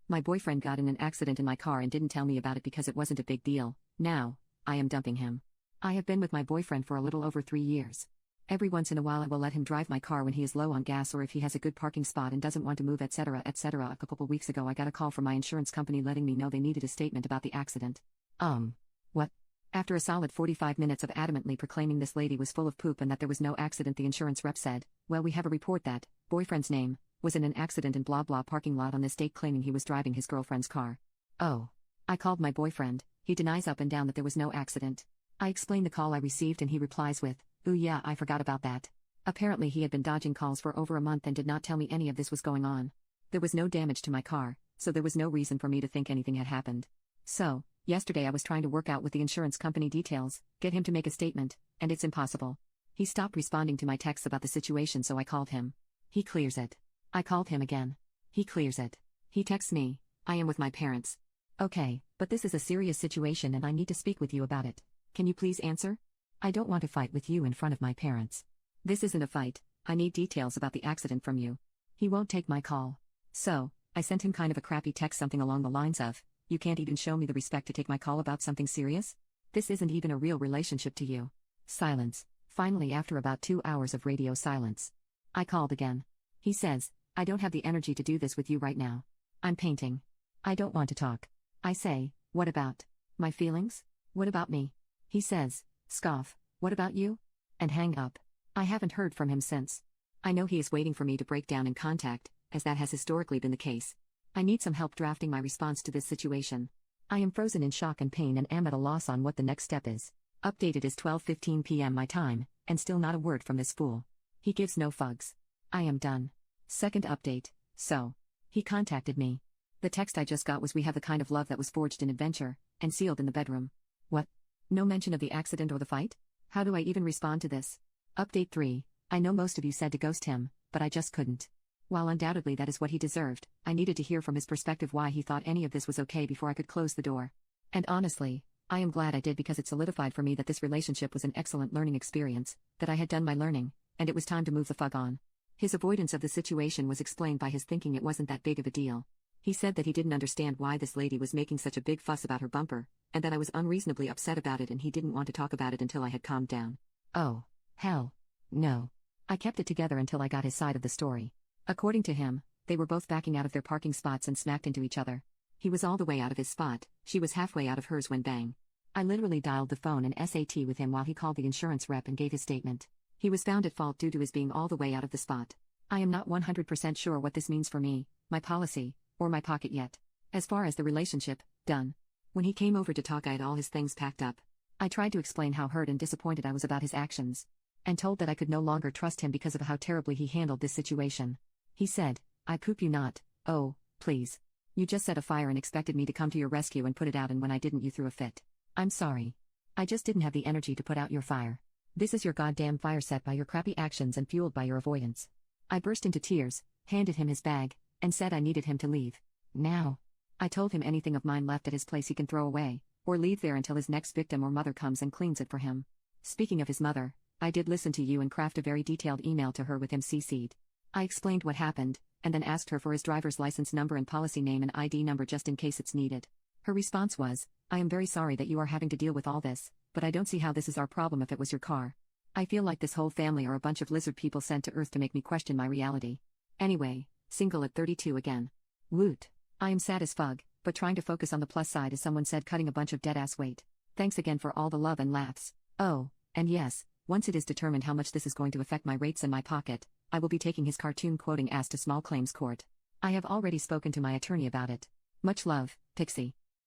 My boyfriend got in an accident in my car and didn't tell me about it because it wasn't a big deal. Now, I am dumping him. I have been with my boyfriend for a little over 3 years. Every once in a while I will let him drive my car when he is low on gas or if he has a good parking spot and doesn't want to move, etc., etc. A couple weeks ago I got a call from my insurance company letting me know they needed a statement about the accident. What? After a solid 45 minutes of adamantly proclaiming this lady was full of poop and that there was no accident, the insurance rep said, well, we have a report that boyfriend's name was in an accident in blah blah parking lot on this date, claiming he was driving his girlfriend's car. Oh. I called my boyfriend. He denies up and down that there was no accident. I explain the call I received and he replies with, ooh yeah, I forgot about that. Apparently he had been dodging calls for over a month and did not tell me any of this was going on. There was no damage to my car, so there was no reason for me to think anything had happened. So, yesterday I was trying to work out with the insurance company details, get him to make a statement, and it's impossible. He stopped responding to my texts about the situation, so I called him. He clears it. I called him again. He clears it. He texts me, I am with my parents. Okay, but this is a serious situation and I need to speak with you about it. Can you please answer? I don't want to fight with you in front of my parents. This isn't a fight, I need details about the accident from you. He won't take my call. So, I sent him kind of a crappy text, something along the lines of, you can't even show me the respect to take my call about something serious? This isn't even a real relationship to you. Silence. Finally, after about 2 hours of radio silence, I called again. He says, I don't have the energy to do this with you right now. I'm painting. I don't want to talk. I say, what about my feelings? What about me? He says, scoff, what about you? And hang up. I haven't heard from him since. I know he is waiting for me to break down in contact, as that has historically been the case. I need some help drafting my response to this situation. I am frozen in shock and pain and am at a loss on what the next step is. Updated is 12:15 p.m. my time, and still not a word from this fool. He gives no fugs. I am done. Second update, so. He contacted me. The text I just got was, we have the kind of love that was forged in adventure, and sealed in the bedroom. What? No mention of the accident or the fight? How do I even respond to this? Update 3, I know most of you said to ghost him, but I just couldn't. While undoubtedly that is what he deserved, I needed to hear from his perspective why he thought any of this was okay before I could close the door. And honestly, I am glad I did, because it solidified for me that this relationship was an excellent learning experience, that I had done my learning, and it was time to move the fuck on. His avoidance of the situation was explained by his thinking it wasn't that big of a deal. He said that he didn't understand why this lady was making such a big fuss about her bumper, and that I was unreasonably upset about it and he didn't want to talk about it until I had calmed down. Oh, hell. No. I kept it together until I got his side of the story. According to him, they were both backing out of their parking spots and smacked into each other. He was all the way out of his spot, she was halfway out of hers when bang. I literally dialed the phone and SAT with him while he called the insurance rep and gave his statement. He was found at fault due to his being all the way out of the spot. I am not 100% sure what this means for me, my policy, or my pocket yet. As far as the relationship, done. When he came over to talk, I had all his things packed up. I tried to explain how hurt and disappointed I was about his actions, and told that I could no longer trust him because of how terribly he handled this situation. He said, I poop you not, oh, please. You just set a fire and expected me to come to your rescue and put it out, and when I didn't, you threw a fit. I'm sorry. I just didn't have the energy to put out your fire. This is your goddamn fire set by your crappy actions and fueled by your avoidance. I burst into tears, handed him his bag, and said I needed him to leave. Now. I told him anything of mine left at his place he can throw away, or leave there until his next victim or mother comes and cleans it for him. Speaking of his mother, I did listen to you and craft a very detailed email to her with him CC'd. I explained what happened, and then asked her for his driver's license number and policy name and ID number just in case it's needed. Her response was, I am very sorry that you are having to deal with all this, but I don't see how this is our problem if it was your car. I feel like this whole family are a bunch of lizard people sent to Earth to make me question my reality. Anyway, single at 32 again. Woot. I am sad as fug, but trying to focus on the plus side, as someone said, cutting a bunch of dead-ass weight. Thanks again for all the love and laughs. Oh, and yes, once it is determined how much this is going to affect my rates and my pocket, I will be taking his cartoon quoting ass to small claims court. I have already spoken to my attorney about it. Much love, Pixie.